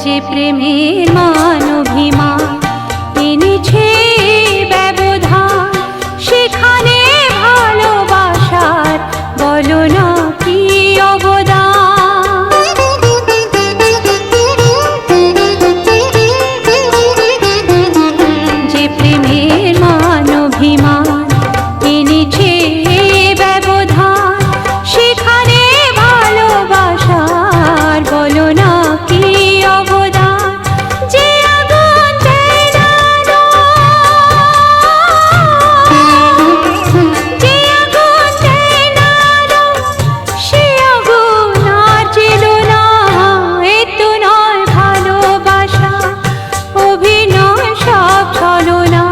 যে প্রেমের মান অভিমান এনেছে ব্যবধান, সেখানে ভালোবাসার বলো না কি অবদান। যে প্রেমের মান অভিমান এনেছে ব্যবধান, সেখানে ভালোবাসার বলো না কি অবদান। যে আগুন দেয় না আলো, যে আগুন দেয় না আলো, সে আগুন আর জ্বেলো না। এ তো নয় ভালোবাসা, অভিনয় সব ছলনা।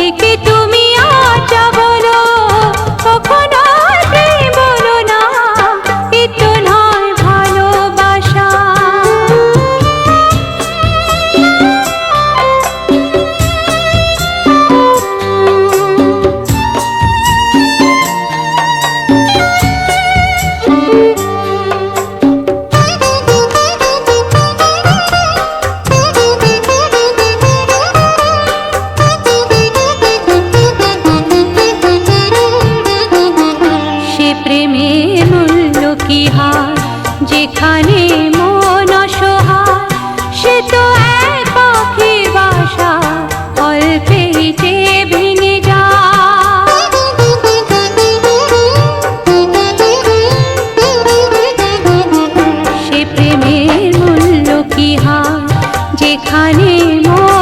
একে তুমি আচ্ছা বলো, কখনো আর প্রেম বলো না। এ তো নয় ভালোবাসা। সে প্রেমের মূল্য কি হার, যেখানে মন অসহায়। সে তো এক পাখির বাসা, অল্পেই যে ভেঙে যায়। সে প্রেমের মূল্য কি হার, যেখানে মন